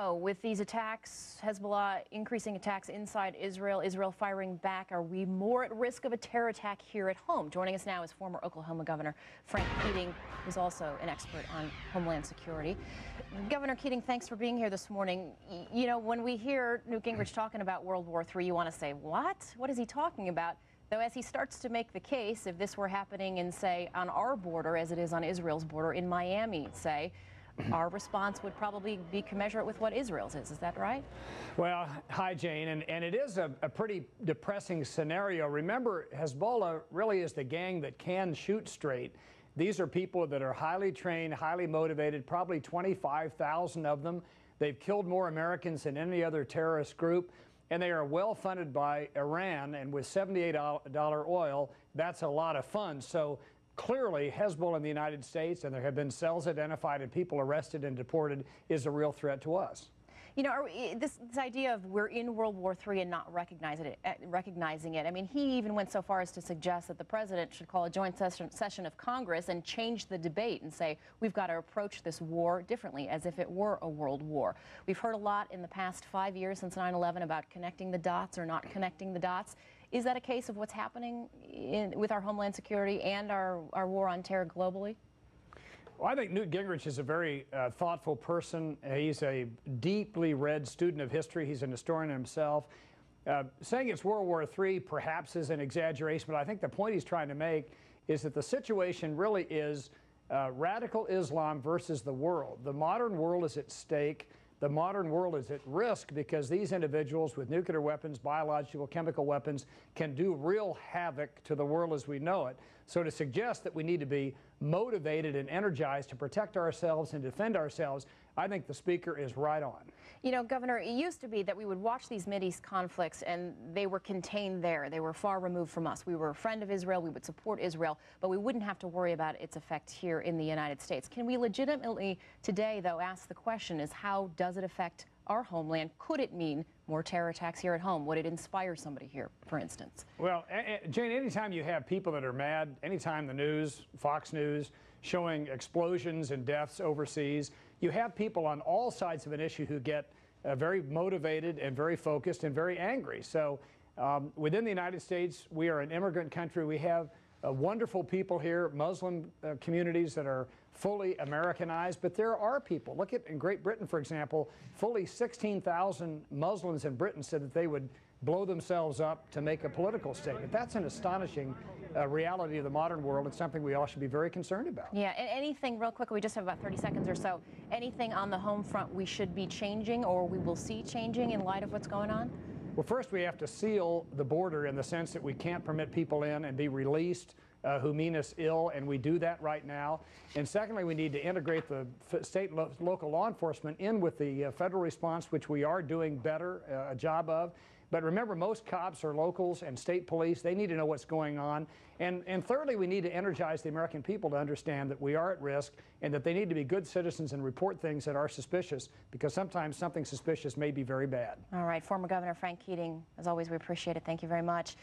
know, with these attacks, Hezbollah increasing attacks inside Israel, Israel firing back, are we more at risk of a terror attack here at home? Joining us now is former Oklahoma Governor Frank Keating, who's also an expert on homeland security. Governor Keating, thanks for being here this morning. You know, when we hear Newt Gingrich talking about World War III, you want to say, what? What is he talking about? Though as he starts to make the case, if this were happening in, say, on our border, as it is on Israel's border, in Miami, say, our response would probably be commensurate with what Israel's is. Is that right? Well, hi, Jane. And it is a pretty depressing scenario. Remember, Hezbollah really is the gang that can shoot straight. These are people that are highly trained, highly motivated, probably 25,000 of them. They've killed more Americans than any other terrorist group. And they are well funded by Iran. And with $78 oil, that's a lot of funds. So clearly, Hezbollah in the United States, and there have been cells identified and people arrested and deported, is a real threat to us. You know, this idea of we're in World War III and not recognizing it, I mean, he even went so far as to suggest that the president should call a joint session of Congress and change the debate and say, we've got to approach this war differently, as if it were a world war. We've heard a lot in the past 5 years since 9/11 about connecting the dots or not connecting the dots. Is that a case of what's happening with our homeland security and our war on terror globally? Well, I think Newt Gingrich is a very thoughtful person. He's a deeply read student of history. He's an historian himself. Saying it's World War III perhaps is an exaggeration, but I think the point he's trying to make is that the situation really is radical Islam versus the world. The modern world is at stake. The modern world is at risk because these individuals with nuclear weapons, biological, chemical weapons can do real havoc to the world as we know it. So to suggest that we need to be motivated and energized to protect ourselves and defend ourselves, I think the speaker is right on. You know, Governor, it used to be that we would watch these Mideast conflicts and they were contained there. They were far removed from us. We were a friend of Israel. We would support Israel, but we wouldn't have to worry about its effect here in the United States. Can we legitimately today, though, ask the question is how does it affect our homeland? Could it mean more terror attacks here at home? Would it inspire somebody here, for instance? Well, Jane, anytime you have people that are mad, anytime the news, Fox News, showing explosions and deaths overseas, you have people on all sides of an issue who get very motivated and very focused and very angry. So within the United States, we are an immigrant country. We have wonderful people here, Muslim communities that are fully Americanized, but there are people. Look at in Great Britain, for example, fully 16,000 Muslims in Britain said that they would blow themselves up to make a political statement. That's an astonishing reality of the modern world. It's something we all should be very concerned about. Yeah, and anything, real quickly, we just have about 30 seconds or so, anything on the home front we should be changing or we will see changing in light of what's going on? Well, first we have to seal the border in the sense that we can't permit people in and be released who mean us ill, and we do that right now. And secondly, we need to integrate the state and local law enforcement in with the federal response, which we are doing better a job of. But remember, most cops are locals and state police. They need to know what's going on. And thirdly, we need to energize the American people to understand that we are at risk and that they need to be good citizens and report things that are suspicious, because sometimes something suspicious may be very bad. All right, former Governor Frank Keating, as always, we appreciate it. Thank you very much.